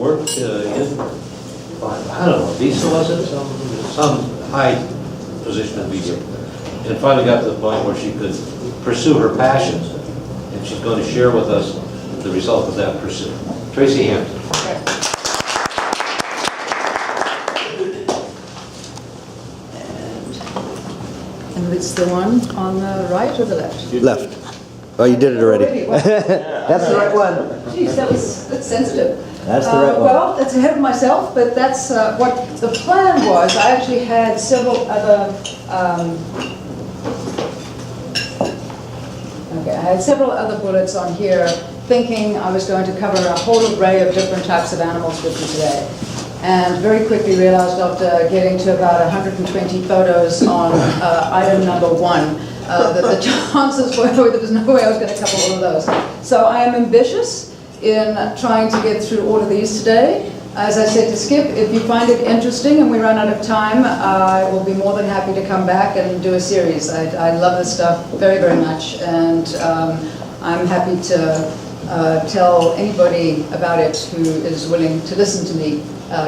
worked in, I don't know, Visa was it? Some high position in Visa. And finally got to the point where she could pursue her passions. And she's going to share with us the result of that pursuit. Tracy Hampton. And it's the one on the right or the left? Left. Oh, you did it already. Wow. That's the right one. Geez, that's sensitive. That's the right one. Well, that's ahead of myself, but that's what the plan was. I actually had several other bullets on here, thinking I was going to cover a whole array of different types of animals with you today. And very quickly realized after getting to about 120 photos on item number 1 that the chances were there was no way I was going to cover all of those. So I am ambitious in trying to get through all of these today. As I said to Skip, if you find it interesting and we run out of time, I will be more than happy to come back and do a series. I love this stuff very, very much, and I'm happy to tell anybody about it who is willing to listen to me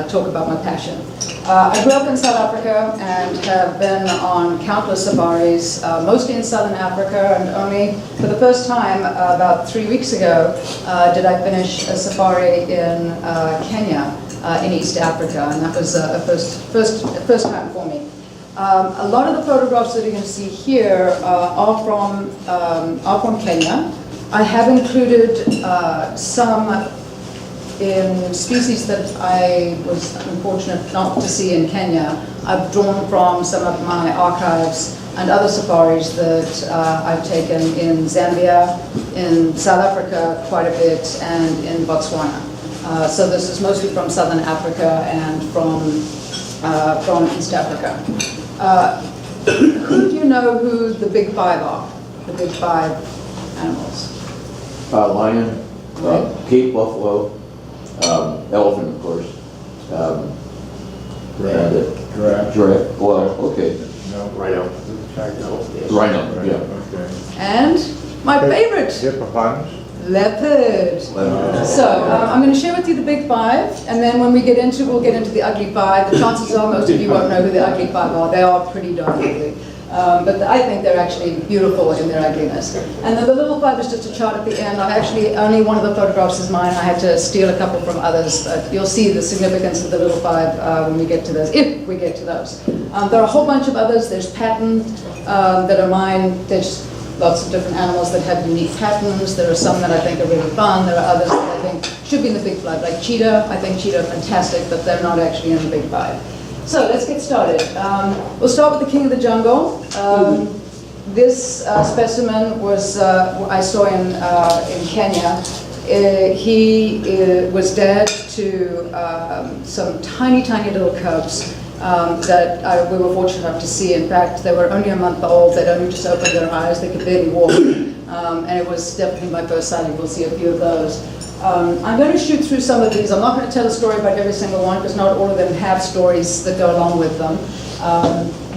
talk about my passion. I grew up in South Africa and have been on countless safaris, mostly in Southern Africa, and only for the first time about 3 weeks ago did I finish a safari in Kenya in East Africa, and that was a first time for me. A lot of the photographs that you're going to see here are from Kenya. I have included some in species that I was unfortunate not to see in Kenya. I've drawn from some of my archives and other safaris that I've taken in Zambia, in South Africa quite a bit, and in Botswana. So this is mostly from Southern Africa and from East Africa. Who do you know who the big 5 are? The big 5 animals? Lion, Cape buffalo, elephant, of course. Giraffe. Well, okay. No. Rhino. Rhino, yeah. Okay. And my favorite, Hippopotamus. leopard. So I'm going to share with you the big 5, and then when we'll get into the ugly 5. The chances are most of you won't know who the ugly 5 are. They are pretty darn ugly. But I think they're actually beautiful in their ugliness. And then the little 5 is just a chart at the end. I actually, only one of the photographs is mine. I had to steal a couple from others, but you'll see the significance of the little 5 when we get to those, if we get to those. There are a whole bunch of others. There's patterns that are mine. There's lots of different animals that have unique patterns. There are some that I think are really fun. There are others that I think should be in the big 5, like cheetah. I think cheetah are fantastic, but they're not actually in the big 5. So let's get started. We'll start with the king of the jungle. This specimen was I saw in Kenya. He was dead to some tiny, tiny little cubs that we were fortunate enough to see. In fact, they were only a month old. They'd only just opened their eyes. They could barely walk. And it was definitely my first sighting. We'll see a few of those. I'm going to shoot through some of these. I'm not going to tell a story about every single one because not all of them have stories that go along with them.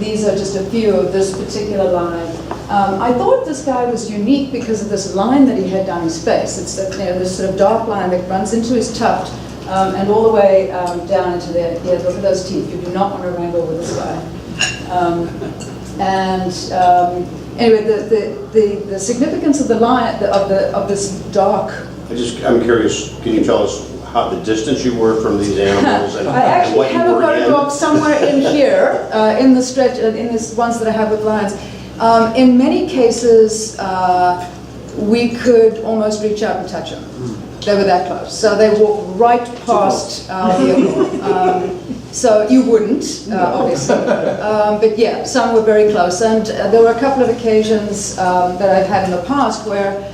These are just a few of this particular line. I thought this guy was unique because of this line that he had down his face. It's this sort of dark line that runs into his tuft and all the way down into there. Yeah, look at those teeth. You do not want to wrangle with this guy. Anyway, the significance of the line of this dark. I'm curious, can you tell us how the distance you were from these animals and I actually what you have a were photograph somewhere in here, in the stretch, in these ones that I have with lions. In many cases, we could almost reach out and touch them. They were that close. So they walked right past our vehicle. So you wouldn't, obviously. But yeah, some were very close. And there were a couple of occasions that I've had in the past where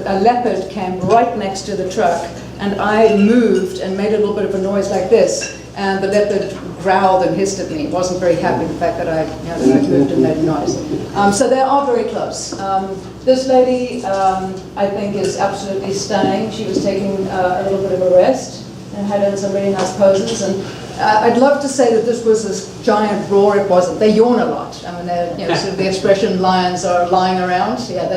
a leopard came right next to the truck, and I moved and made a little bit of a noise like this, and the leopard growled and hissed at me. He wasn't very happy the fact that I moved and made a noise. So they are very close. This lady, I think, is absolutely stunning. She was taking a little bit of a rest and had in some really nice poses. And I'd love to say that this was this giant roar. It wasn't. They yawn a lot. I mean, sort of the expression "lions are lying around." Yeah,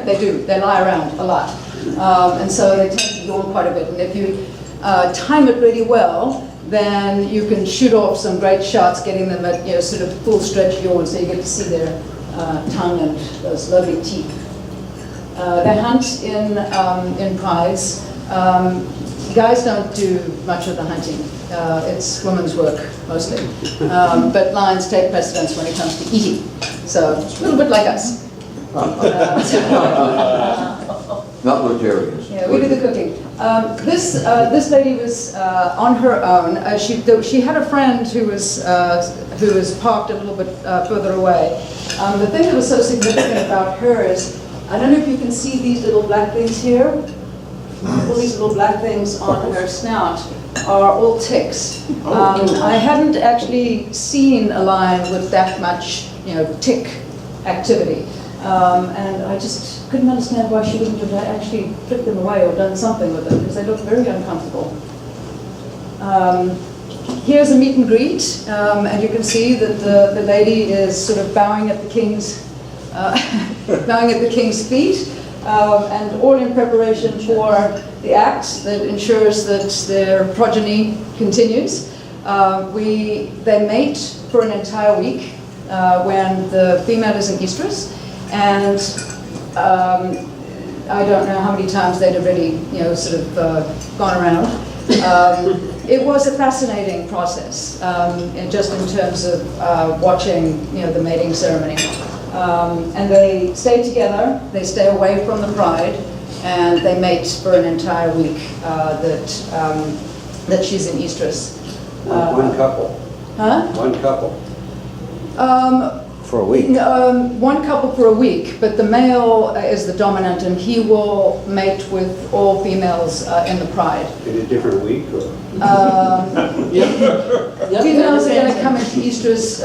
they do. They lie around a lot. And so they tend to yawn quite a bit. And if you time it really well, then you can shoot off some great shots, getting them at sort of full stretch yawn, so you get to see their tongue and those lovely teeth. They hunt in prides. Guys don't do much of the hunting. It's women's work, mostly. But lions take precedence when it comes to eating. So, a little bit like us. Not Rotarians. Yeah, we do the cooking. This lady was on her own. She had a friend who was parked a little bit further away. The thing that was so significant about her is, I don't know if you can see these little black things here. All these little black things on her snout are all ticks. I hadn't actually seen a lion with that much, tick activity. And I just couldn't understand why she wouldn't have actually flipped them away or done something with them, because they look very uncomfortable. Here's a meet and greet, and you can see that the lady is sort of bowing at the king's feet, and all in preparation for the act that ensures that their progeny continues. They mate for an entire week when the female is in estrus. And I don't know how many times they'd already, gone around. It was a fascinating process, just in terms of watching, the mating ceremony. And they stay together. They stay away from the pride, and they mate for an entire week that she's in estrus. One couple. Huh? One couple. For a week. One couple for a week, but the male is the dominant, and he will mate with all females in the pride. In a different week, or? Females are going to come into estrus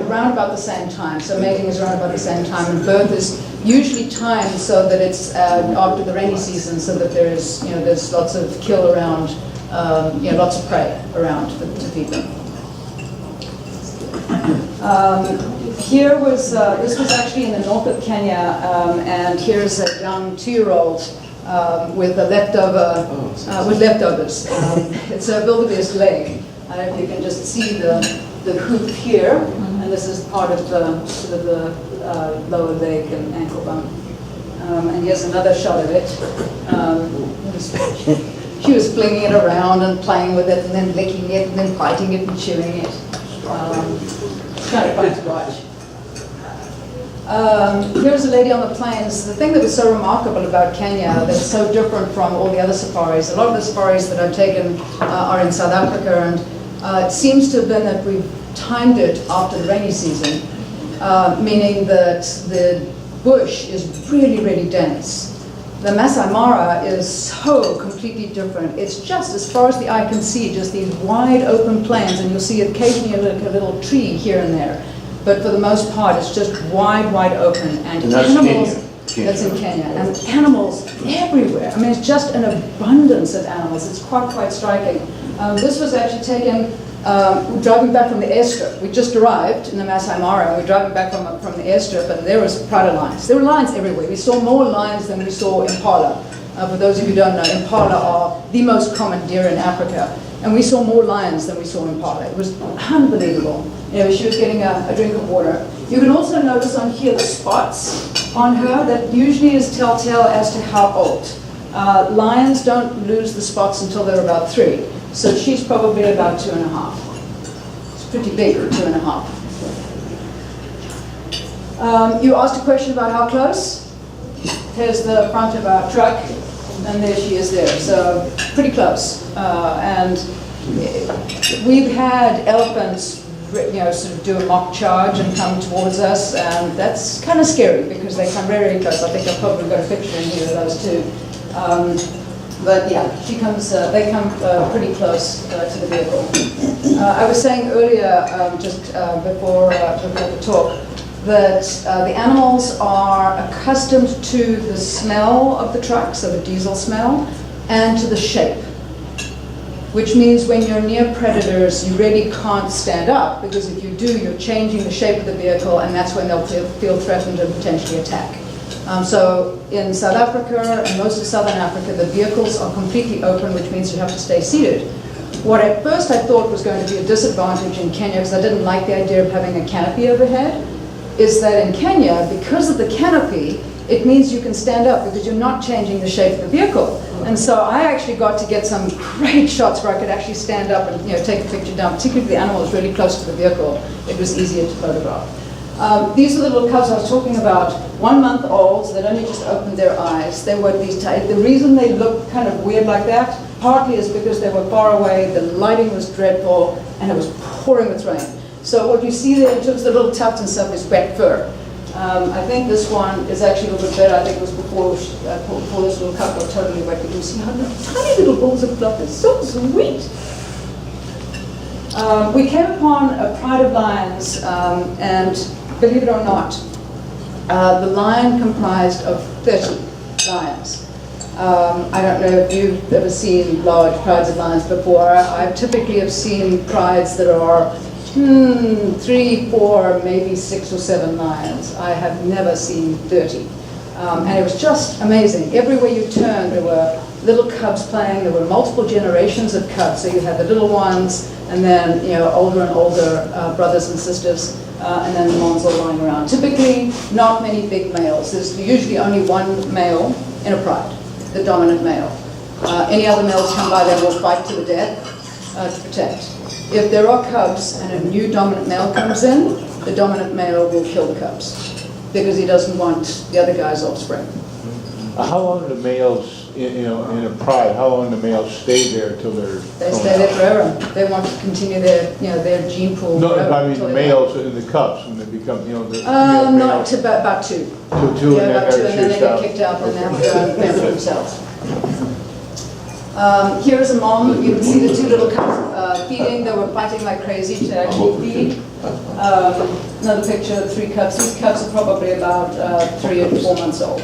around about the same time, so mating is around about the same time, and birth is usually timed so that it's after the rainy season, so that there's lots of kill around, lots of prey around to feed them. This was actually in the north of Kenya, and here's a young 2-year-old with leftovers. It's a wildebeest leg. I don't know if you can just see the hoof here, and this is part of the lower leg and ankle bone. And here's another shot of it. She was flinging it around and playing with it, and then licking it, and then biting it and chewing it. Kind of fun to watch. Here's a lady on the plains. The thing that was so remarkable about Kenya that's so different from all the other safaris, a lot of the safaris that I've taken are in South Africa, and it seems to have been that we've timed it after the rainy season, meaning that the bush is really, really dense. The Masai Mara is so completely different. It's just, as far as the eye can see, just these wide open plains, and you'll see occasionally a little tree here and there. But for the most part, it's just wide open. And that's animals, Kenya. that's in Kenya. And animals everywhere. I mean, it's just an abundance of animals. It's quite striking. This was actually taken driving back from the airstrip. We just arrived in the Masai Mara, and we're driving back from the airstrip, and there was pride of lions. There were lions everywhere. We saw more lions than we saw impala. For those of you who don't know, impala are the most common deer in Africa, and we saw more lions than we saw impala. It was unbelievable. She was getting a drink of water. You can also notice on here the spots on her. That usually is telltale as to how old. Lions don't lose the spots until they're about 3. So she's probably about 2.5. It's pretty big for 2.5. You asked a question about how close. Here's the front of our truck, and there she is there. So pretty close. And we've had elephants, sort of do a mock charge and come towards us, and that's kind of scary because they come very, very close. I think I've probably got a picture in here of those two. But yeah, they come pretty close to the vehicle. I was saying earlier, just before the talk, that the animals are accustomed to the smell of the truck, so the diesel smell, and to the shape. Which means when you're near predators, you really can't stand up, because if you do, you're changing the shape of the vehicle, and that's when they'll feel threatened and potentially attack. So in South Africa and most of Southern Africa, the vehicles are completely open, which means you have to stay seated. What at first I thought was going to be a disadvantage in Kenya, because I didn't like the idea of having a canopy overhead, is that in Kenya, because of the canopy, it means you can stand up because you're not changing the shape of the vehicle. And so I actually got to get some great shots where I could actually stand up and take a picture down, particularly if the animal was really close to the vehicle. It was easier to photograph. These are the little cubs I was talking about, 1 month olds that only just opened their eyes. They were these tight. The reason they looked kind of weird like that, partly is because they were far away, the lighting was dreadful, and it was pouring with rain. So what you see there in terms of the little tufts and stuff is wet fur. I think this one is actually a little bit better. I think it was before this little cub got totally wet. But you see how tiny little balls of fluff is so sweet. We came upon a pride of lions, and believe it or not, the lion comprised of 30 lions. I don't know if you've ever seen large prides of lions before. I typically have seen prides that are 3, 4, maybe 6 or 7 lions. I have never seen 30. And it was just amazing. Everywhere you turned, there were little cubs playing. There were multiple generations of cubs. So you had the little ones, and then older and older brothers and sisters, and then the moms all lying around. Typically, not many big males. There's usually only one male in a pride, the dominant male. Any other males come by, they will fight to the death to protect. If there are cubs and a new dominant male comes in, the dominant male will kill the cubs because he doesn't want the other guy's offspring. How long do the males, in a pride, how long do males stay there till they're... They stay there forever. They want to continue their gene pool. No, forever, I mean the until males and the cubs when they become, the not males. to about 2. Two, Yeah, and about 2, and then they shoots get out. kicked out and they have to go and fend for themselves. Here is a mom. You can see the 2 little cubs feeding. They were fighting like crazy to actually feed. Another picture of 3 cubs. These cubs are probably about 3 and 4 months old.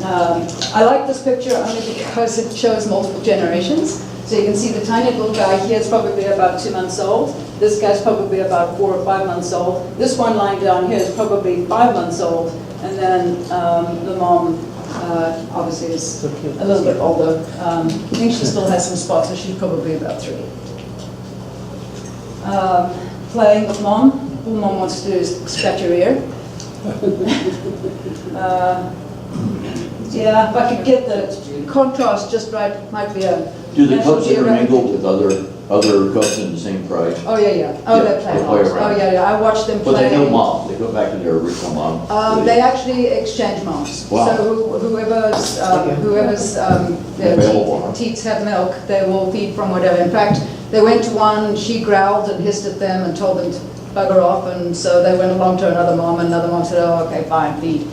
I like this picture only because it shows multiple generations. So you can see the tiny little guy here is probably about 2 months old. This guy's probably about 4 or 5 months old. This one lying down here is probably 5 months old. And then the mom obviously is a little bit older. I think she still has some spots, so she's probably about 3. Playing with mom. All mom wants to do is scratch her ear. Yeah, if I could get the contrast just right, might be a... Do the National cubs ever Geographic. mingle with other cubs in the same pride? Oh, yeah. Oh, Yeah, they play. they play Oh, around. yeah. I watched them play. But they know mom, they go back to their original mom. They actually exchange moms. Wow. So whoever's Available. teats have milk, they will feed from whatever. In fact, they went to one, she growled and hissed at them and told them to bugger off, and so they went along to another mom, and another mom said, oh, okay, fine, feed.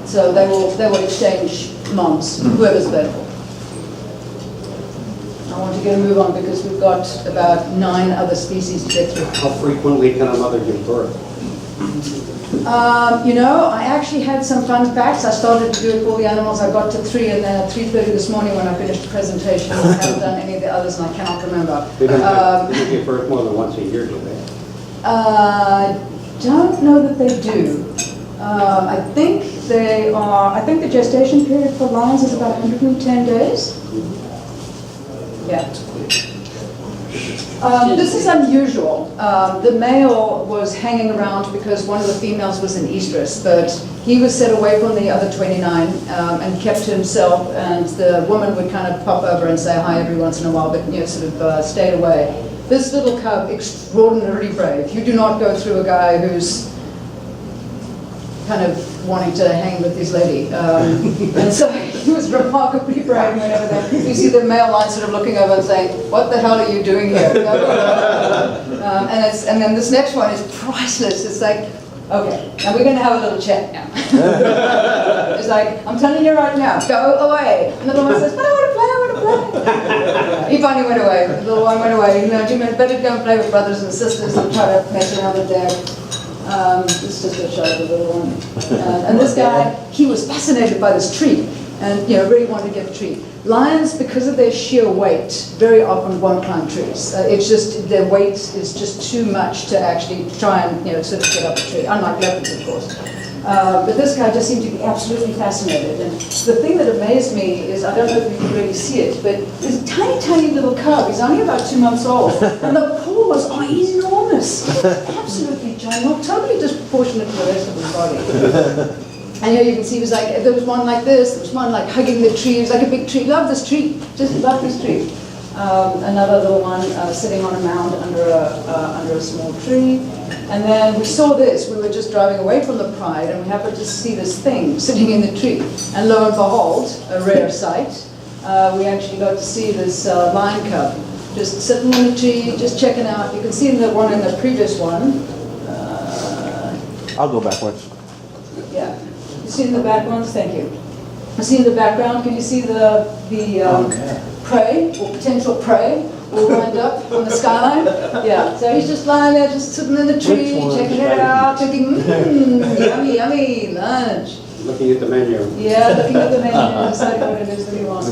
So they will exchange moms, whoever's available. I want to get a move on because we've got about 9 other species to get through. How frequently can a mother give birth? I actually had some fun facts. I started to do it for all the animals. I got to 3, and then at 3:30 this morning when I finished the presentation, I haven't done any of the others, and I cannot remember. They don't give birth more than once a year, do they? Don't know that they do. I think the gestation period for lions is about 110 days. Yeah. This is unusual. The male was hanging around because one of the females was in estrus, but he was set away from the other 29 and kept to himself, and the woman would kind of pop over and say hi every once in a while, but sort of stayed away. This little cub, extraordinarily brave. You do not go through a guy who's kind of wanting to hang with his lady. And so he was remarkably brave whenever you see the male lion sort of looking over and saying, what the hell are you doing here? And then this next one is priceless. It's like, okay, now we're going to have a little chat now. It's like, I'm telling you right now, go away. And the little one says, but I want to play. He finally went away. The little one went away. You better go and play with brothers and sisters and try to mess around with Dad. It's just a show of the little one. And this guy, he was fascinated by this tree and really wanted to get the tree. Lions, because of their sheer weight, very often won't climb trees. It's just, their weight is just too much to actually try and sort of get up a tree, unlike leopards, of course. But this guy just seemed to be absolutely fascinated. And the thing that amazed me is, I don't know if you can really see it, but this tiny, tiny little cub, he's only about 2 months old, and the paws are enormous, absolutely giant, totally disproportionate to the rest of his body. And here you can see, he was like, there was one like this, there was one like hugging the tree, it was like a big tree, love this tree, just love this tree. Another little one sitting on a mound under a small tree. And then we saw this, we were just driving away from the Pride and we happened to see this thing sitting in the tree. And lo and behold, a rare sight, we actually got to see this lion cub just sitting in the tree, just checking out. You can see the one in the previous one. I'll go backwards. Yeah, you see in the background, thank you. You see in the background, can you see the prey, or potential prey, all lined up on the skyline? Yeah, so he's just lying there, just sitting in the tree, checking it out, thinking, yummy, yummy, lunch. Looking at the menu. Yeah, looking at the menu and deciding what it is that he wants.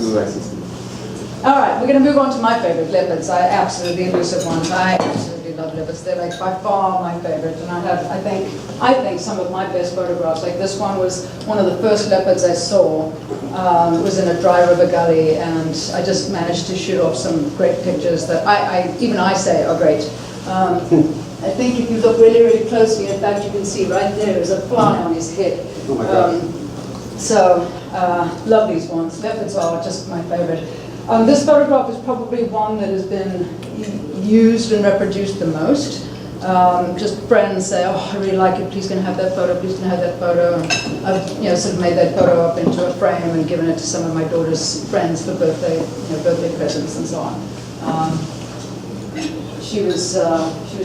All right, we're going to move on to my favorite, leopards. I absolutely elusive ones. I absolutely love leopards. They're like by far my favorite, and I think some of my best photographs. Like this one was one of the first leopards I saw. It was in a dry river gully, and I just managed to shoot off some great pictures that even I say are great. I think if you look really, really closely, in fact, you can see right there is a fly on his head. Oh my God. Love these ones. Leopards are just my favorite. This photograph is probably one that has been used and reproduced the most. Just friends say, oh, I really like it, please can I have that photo, please can I have that photo. And I've sort of made that photo up into a frame and given it to some of my daughter's friends for birthday presents and so on. She was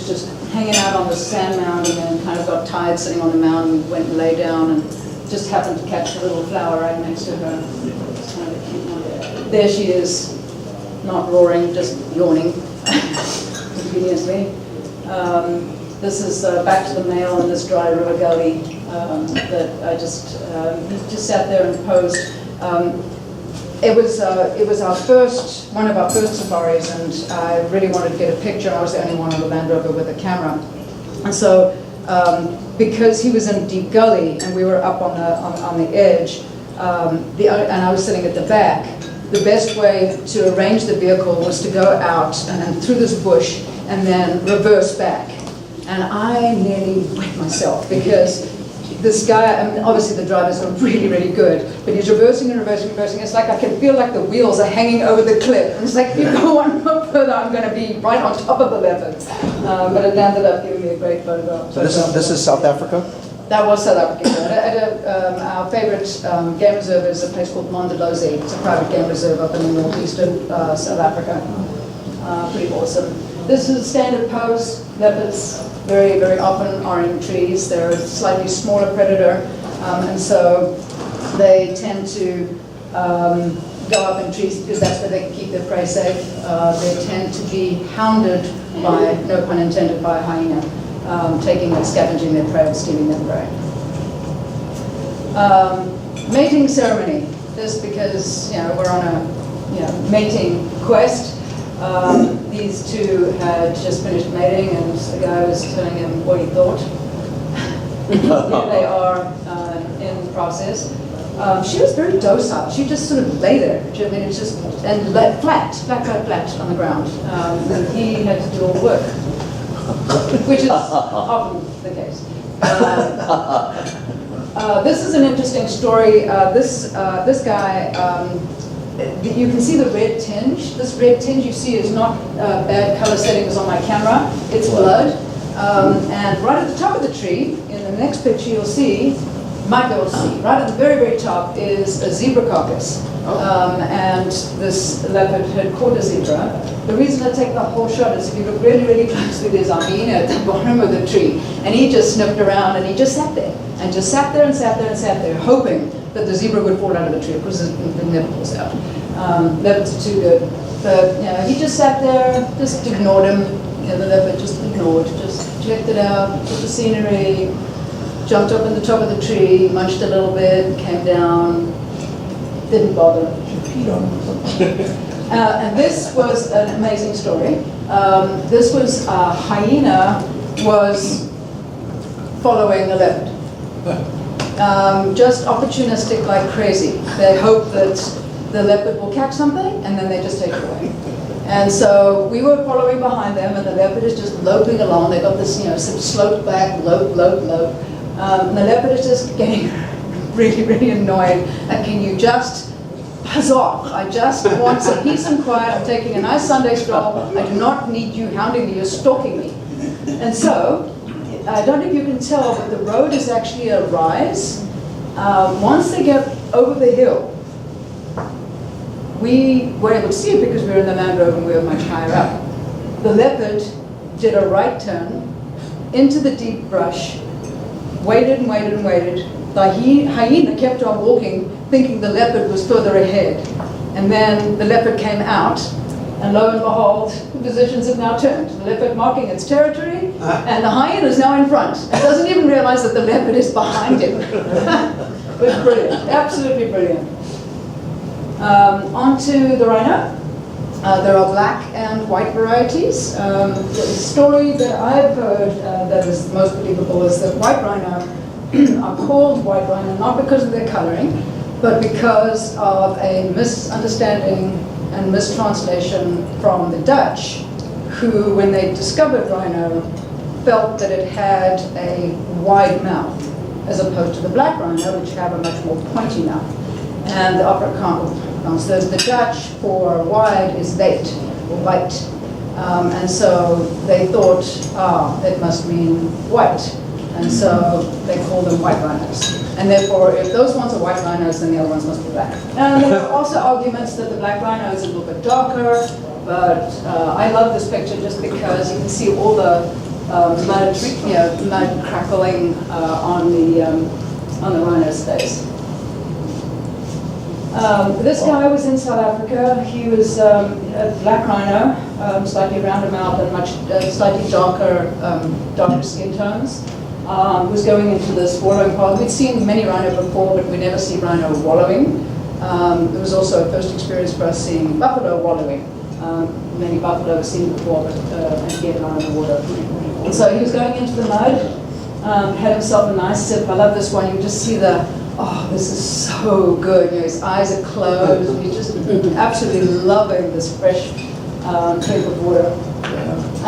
just hanging out on the sand mound and then kind of got tired sitting on the mound and went and lay down and just happened to catch a little flower right next to her. It's kind of a cute one. There she is, not roaring, just yawning conveniently. This is back to the male in this dry river gully that I just sat there and posed. It was one of our first safaris, and I really wanted to get a picture. I was the only one on the Land Rover with a camera, and so because he was in a deep gully and we were up on the edge, and I was sitting at the back. The best way to arrange the vehicle was to go out and through this bush and then reverse back. And I nearly wet myself because this guy, I mean, obviously the drivers are really, really good, but he's reversing and reversing and reversing. It's like I can feel like the wheels are hanging over the cliff. And it's like, if you go one more further, I'm going to be right on top of the leopard. But it landed up giving me a great photograph. So this is South Africa? That was South Africa. Our favorite game reserve is a place called Mondolozi. It's a private game reserve up in the northeastern South Africa. Pretty awesome. This is a standard pose. Leopards very, very often are in trees. They're a slightly smaller predator, and so they tend to go up in trees because that's where they can keep their prey safe. They tend to be hounded by, no pun intended, by a hyena. Taking and scavenging their prey and stealing their prey. Mating ceremony. This because we're on a mating quest. These two had just finished mating, and the guy was telling him what he thought. Here they are in the process. She was very docile. She just sort of lay there. I mean, it's just and flat on the ground. And he had to do all the work. Which is often the case. This is an interesting story. This guy, you can see the red tinge. This red tinge you see is not bad color settings on my camera. It's blood. And right at the top of the tree, in the next picture you'll see, might be able to see, right at the very, very top is a zebra carcass. And this leopard had caught a zebra. The reason I take the whole shot is if you look really, really closely, there's a hyena at the bottom of the tree. And he just sniffed around and he just sat there. And just sat there and sat there and sat there, hoping that the zebra would fall out of the tree. Of course, it never falls out. Leopards are too good. But he just sat there, just ignored him. The leopard just ignored, just checked it out, looked at the scenery, jumped up in the top of the tree, munched a little bit, came down, didn't bother. And this was an amazing story. This was a hyena was following a leopard. just opportunistic like crazy. They hope that the leopard will catch something, and then they just take it away. And so we were following behind them, and the leopard is just loping along. They got this, sort of sloped back, lope. And the leopard is just getting really, really annoyed. And can you just buzz off? I just want some peace and quiet. I'm taking a nice Sunday stroll. I do not need you hounding me. You're stalking me. And so, I don't know if you can tell, but the road is actually a rise. Once they get over the hill, we were able to see it because we were in the mangrove and we were much higher up. The leopard did a right turn into the deep brush, waited and waited and waited. The hyena kept on walking, thinking the leopard was further ahead. And then the leopard came out, and lo and behold, the positions have now turned. The leopard marking its territory, and the hyena is now in front. It doesn't even realize that the leopard is behind him. It was brilliant, absolutely brilliant. On to the rhino. There are black and white varieties. The story that I've heard that is most believable is that white rhino are called white rhino not because of their coloring, but because of a misunderstanding and mistranslation from the Dutch, who, when they discovered rhino, felt that it had a wide mouth, as opposed to the black rhino, which have a much more pointy mouth. And the Afrikaans, the Dutch for wide is weit, or white. And so they thought, it must mean white. And so they call them white rhinos. And therefore, if those ones are white rhinos, then the other ones must be black. And there are also arguments that the black rhino is a little bit darker, but I love this picture just because you can see all the mud crackling on the rhino's face. This guy was in South Africa. He was a black rhino, slightly rounder mouth and much slightly darker skin tones. Was going into this wallowing path. We'd seen many rhino before, but we never see rhino wallowing. It was also a first experience for us seeing buffalo wallowing. Many buffalo have seen before, but again, not in the water. And so he was going into the mud, had himself a nice sip. I love this one. You just see this is so good. His eyes are closed. And he's just absolutely loving this fresh drink of water.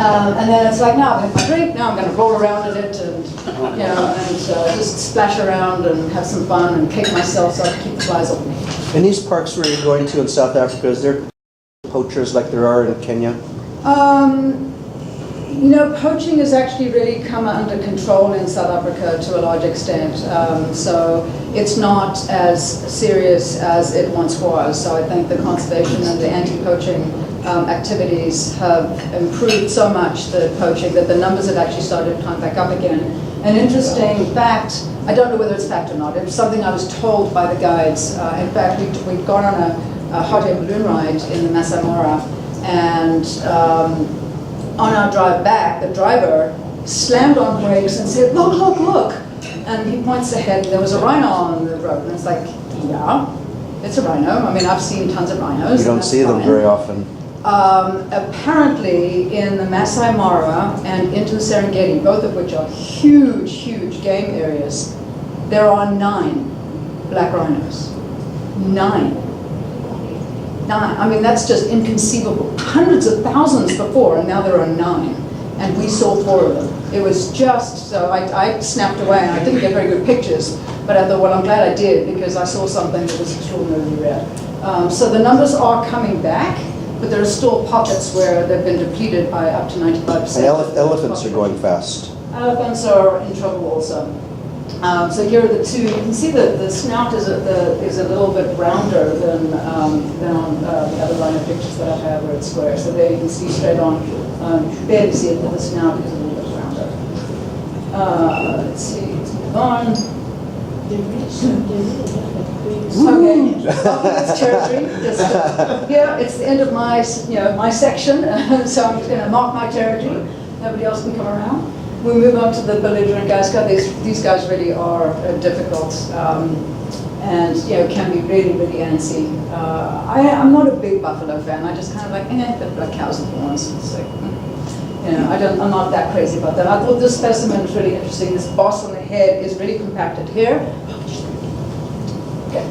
And then it's like, now I've had my drink, now I'm going to roll around in it and, just splash around and have some fun and kick myself so I can keep the flies off me. In these parks where you're going to in South Africa, is there poachers like there are in Kenya? Poaching has actually really come under control in South Africa to a large extent. So it's not as serious as it once was. So I think the conservation and the anti-poaching activities have improved so much the poaching that the numbers have actually started to climb back up again. An interesting fact, I don't know whether it's fact or not, it's something I was told by the guides. In fact, we'd gone on a hot air balloon ride in the Masai Mara, and on our drive back, the driver slammed on brakes and said, look, look, look. And he points ahead, and there was a rhino on the road. And it's like, yeah, it's a rhino. I mean, I've seen tons of rhinos. You don't see them very often. Apparently, in the Masai Mara and into the Serengeti, both of which are huge, huge game areas, there are 9 black rhinos. 9. I mean, that's just inconceivable. Hundreds of thousands before, and now there are 9. And we saw 4 of them. It was just, so I snapped away, and I didn't get very good pictures, but I thought, well, I'm glad I did, because I saw something that was extraordinarily rare. So the numbers are coming back, but there are still pockets where they've been depleted by up to 95%. And elephants are going fast. Elephants are in trouble also. So here are the two. You can see that the snout is a little bit rounder than on the other line of pictures that I have where it's square. So there you can see straight on. You can barely see it, but the snout is a little bit rounder. Let's see. Let's move on. Okay, it's territory. Here, it's the end of my section, so I'm just going to mark my territory. Nobody else can come around. We move on to the belligerent guys. God, these guys really are difficult, and can be really, really antsy. I'm not a big buffalo fan. I just kind of like, but black cows and horns. It's like, you know, I'm not that crazy about them. I thought this specimen is really interesting. This boss on the head is really compacted here. Okay.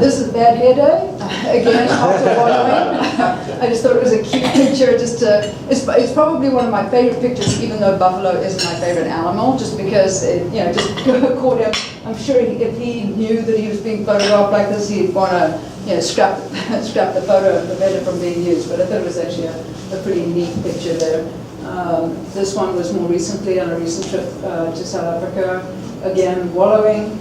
This is bad hair day. Again, after wallowing. I just thought it was a cute picture. It's probably one of my favorite pictures, even though buffalo isn't my favorite animal, just because it, you know, just caught him. I'm sure if he knew that he was being photographed like this, he'd want to, you know, scrap the photo and prevent it from being used. But I thought it was actually a pretty neat picture there. This one was more recently on a recent trip to South Africa. Again, wallowing.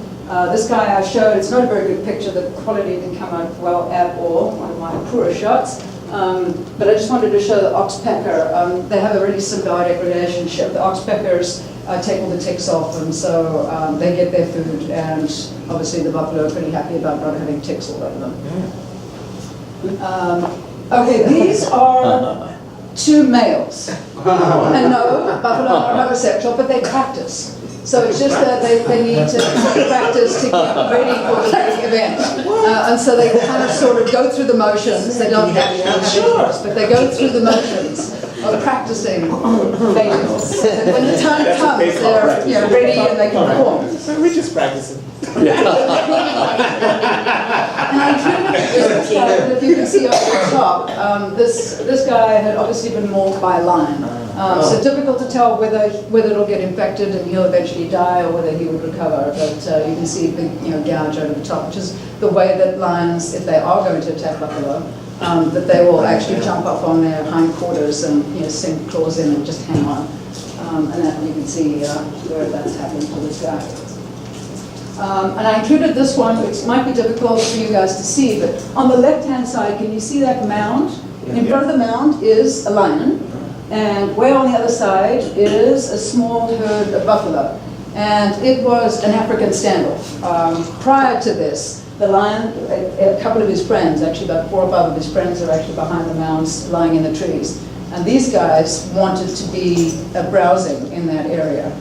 This guy I showed, it's not a very good picture, the quality didn't come out well at all, one of my poorer shots. But I just wanted to show the oxpecker. They have a really symbiotic relationship. The oxpeckers take all the ticks off them, so they get their food, and obviously the buffalo are pretty happy about not having ticks all over them. Okay, these are two males. And no, buffalo are not homosexual, but they practice. So it's just that they need to practice to get ready for the big event. And so they kind of sort of go through the motions. They don't have individuals, but they go through the motions of practicing males. And when the time comes, they're, you know, ready and they can perform. So we're just practicing. And I included this guy, if you can see up at the top, this guy had obviously been mauled by a lion. So difficult to tell whether it'll get infected and he'll eventually die, or whether he would recover. But you can see a big, you know, gouge over the top, which is the way that lions, if they are going to attack buffalo, that they will actually jump up on their hindquarters and, you know, sink claws in and just hang on. And that you can see where that's happening to this guy. And I included this one, which might be difficult for you guys to see, but on the left-hand side, can you see that mound? In front of the mound is a lion, and way on the other side is a small herd of buffalo. And it was an African standoff. Prior to this, the lion, a couple of his friends, actually about 4 or 5 of his friends are actually behind the mounds lying in the trees. And these guys wanted to be browsing in that area.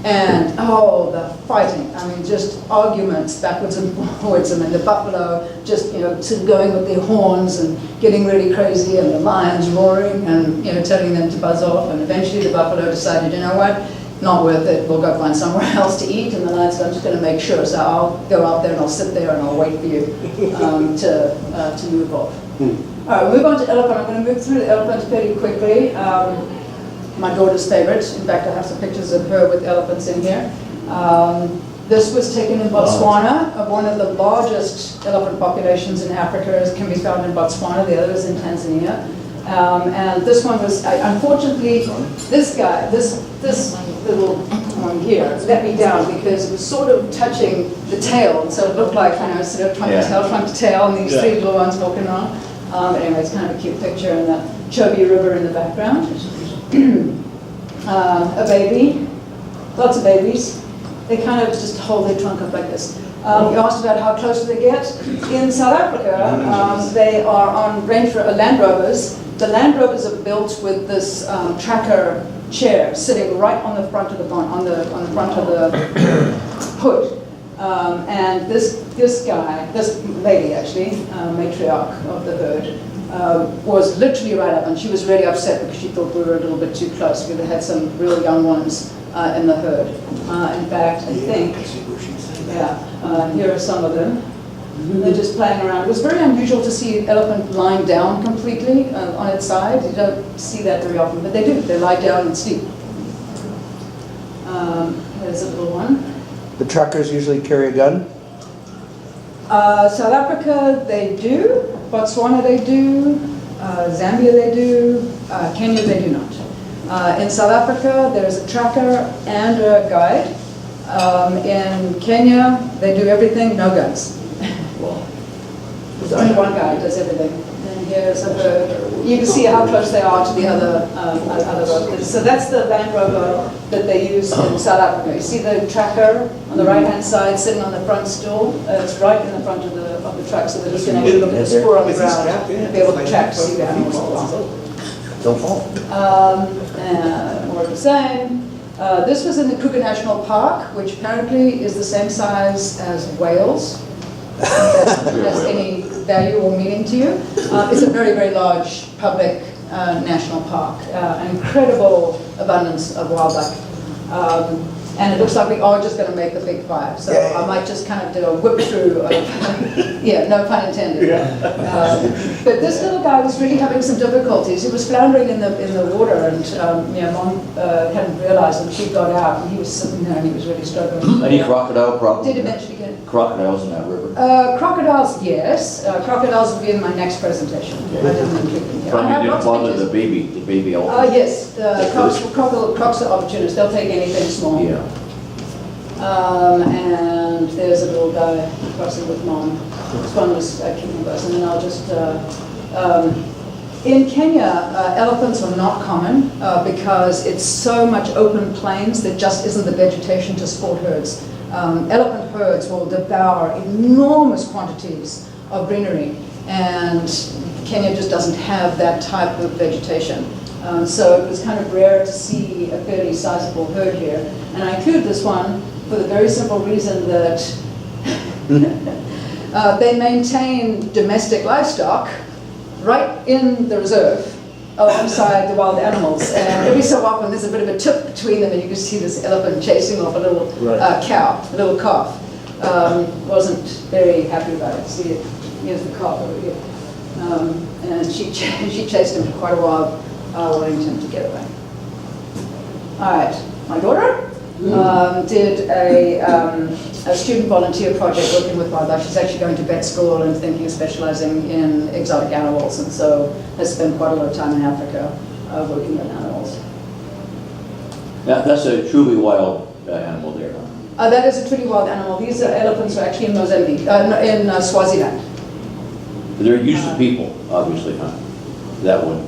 And, oh, the fighting, I mean, just arguments backwards and forwards. I mean, the buffalo just, you know, going with their horns and getting really crazy, and the lions roaring and, you know, telling them to buzz off. And eventually the buffalo decided, you know what, not worth it, we'll go find somewhere else to eat. And the lion said, I'm just going to make sure, so I'll go out there and I'll sit there and I'll wait for you to move off. All right, we'll move on to elephant. I'm going to move through the elephants pretty quickly. My daughter's favorite. In fact, I have some pictures of her with elephants in here. This was taken in Botswana. One of the largest elephant populations in Africa can be found in Botswana. The other is in Tanzania. And this one was, unfortunately, this guy, this little one here, let me down because it was sort of touching the tail. And so it looked like, you know, sort of trunk to tail, and these 3 little ones walking on. Anyway, it's kind of a cute picture, and the Chobe River in the background. A baby, lots of babies. They kind of just hold their trunk up like this. You asked about how close do they get. In South Africa, they are on Land Rovers. The Land Rovers are built with this tracker chair sitting right on the front of the front of the hood. And this lady actually, matriarch of the herd, was literally right up, and she was really upset because she thought we were a little bit too close. We had some real young ones in the herd. In fact, I think, here are some of them. They're just playing around. It was very unusual to see an elephant lying down completely on its side. You don't see that very often, but they do. They lie down and sleep. There's a little one. The truckers usually carry a gun? South Africa, they do. Botswana, they do. Zambia, they do. Kenya, they do not. In South Africa, there's a tracker and a guide. In Kenya, they do everything, no guns. There's only one guy who does everything. And here's a bird. You can see how close they are to the other rovers. So that's the Land Rover that they use in South Africa. You see the tracker on the right-hand side sitting on the front stool. It's right in the front of the truck, so that you can actually look at the spoor on the ground and be able to track to see the animals along. Don't fall. More of the same. This was in the Kruger National Park, which apparently is the same size as Wales. If that has any value or meaning to you. It's a very, very large public National Park. An incredible abundance of wildlife. And it looks like we are just going to make the big five. So I might just kind of do a whip through of, yeah, no pun intended. But this little guy was really having some difficulties. He was floundering in the water, and Mom hadn't realized, and she got out, and he was sitting there, and he was really struggling. Any crocodile problems? Did eventually get Crocodiles in that river? crocodiles, yes. Crocodiles will be in my next presentation. I didn't include them here. I Probably have didn't lots of bother pictures. the baby elephant? Yes, crocs are opportunists. They'll take anything small. Yeah. And there's a little guy crossing with Mom. This one was kicking us, and then I'll just. In Kenya, elephants are not common because it's so much open plains that just isn't the vegetation to support herds. Elephant herds will devour enormous quantities of greenery, and Kenya just doesn't have that type of vegetation. So it was kind of rare to see a fairly sizable herd here. And I include this one for the very simple reason that they maintain domestic livestock right in the reserve alongside the wild animals. And every so often there's a bit of a tip between them, and you can see this elephant chasing off a little cow, a little calf. Wasn't very happy about it. See, here's the calf over here. And she chased him for quite a while, wanting him to get away. All right, my daughter did a student volunteer project working with wildlife. She's actually going to vet school and thinking of specializing in exotic animals, and so has spent quite a lot of time in Africa working with animals. That's a truly wild animal there. That is a truly wild animal. These elephants are actually in Mozambique, in Swaziland. They're used to people, obviously, huh? That one.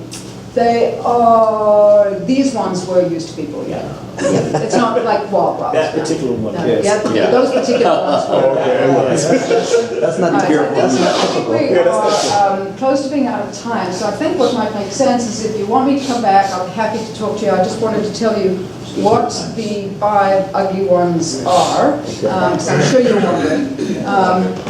They are, these ones were used to people, yeah. Yeah. It's not like wild wild. That particular one, No, yes. yeah, those particular ones were. That's not All right, careful. That's not I think we are close to being out of time, so I think what might make sense is if you want me to come back, I'm happy to talk to you. I just wanted to tell you what the 5 ugly ones are, because I'm sure you're wondering.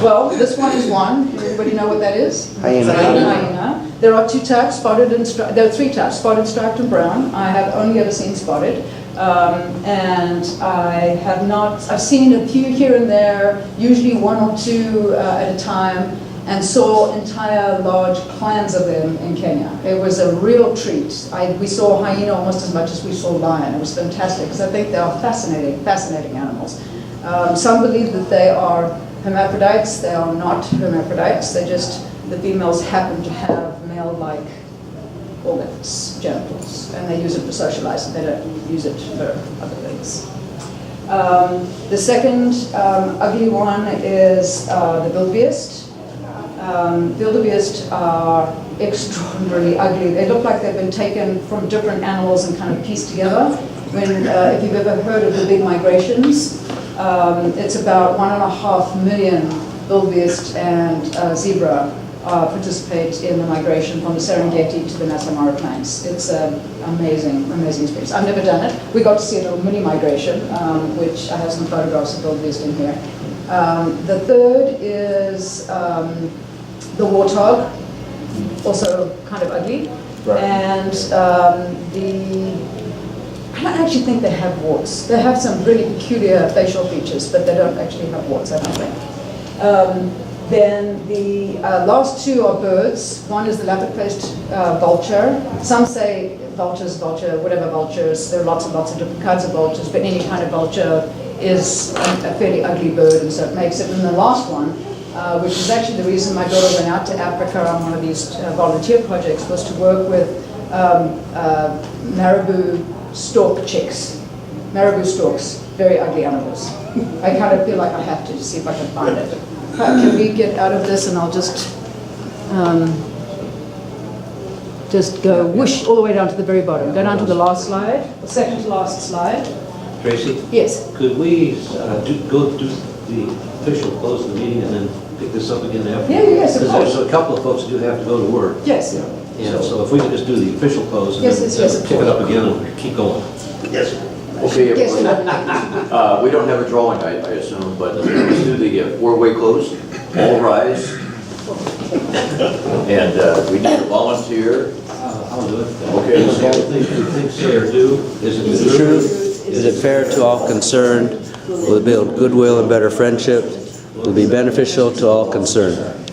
Well, this one is one. Does everybody know what that is? Hyena. Hyena. There are 2 types, spotted and there are 3 types, spotted, striped, and brown. I have only ever seen spotted. And I have not, I've seen a few here and there, usually 1 or 2 at a time, and saw entire large clans of them in Kenya. It was a real treat. We saw hyena almost as much as we saw lion. It was fantastic, because I think they are fascinating animals. Some believe that they are hermaphrodites. They are not hermaphrodites. They just, the females happen to have male-like organs, genitals, and they use it for socializing. They don't use it for other things. The second ugly one is the wildebeest. Wildebeest are extraordinarily ugly. They look like they've been taken from different animals and kind of pieced together. When, if you've ever heard of the big migrations, it's about 1.5 million wildebeest and zebra participate in the migration from the Serengeti to the Masai Mara Plains. It's an amazing experience. I've never done it. We got to see a little mini migration, which I have some photographs of wildebeest in here. The third is the warthog, also kind of ugly. Right. And I don't actually think they have warts. They have some really peculiar facial features, but they don't actually have warts, I don't think. Then the last 2 are birds. One is the leopard-faced vulture. Some say vultures, whatever vultures. There are lots of different kinds of vultures, but any kind of vulture is a fairly ugly bird, and so it makes it. And the last one, which is actually the reason my daughter went out to Africa on one of these volunteer projects, was to work with marabou stork chicks. Marabou storks, very ugly animals. I kind of feel like I have to see if I can find it. Can we get out of this, and I'll just go whoosh all the way down to the very bottom. Go down to the last slide, the second to last slide. Tracy, Yes. could we go do the official close of the meeting and then pick this up again after? Yeah, yes, of Because course. there's a couple of folks who do have to go to work. Yes. And so if we could just do the official close and Yes, then yes, of pick it course. up again and keep going. Yes. Okay, Yes, everyone. We don't have a drawing, I assume, but let's do the 4-way close. All rise. And we need a volunteer. I'll do it. Okay. Is everything you think, say, or do, is it the truth? Is it fair to all concerned? Will it build goodwill and better friendship? Will it be beneficial to all concerned?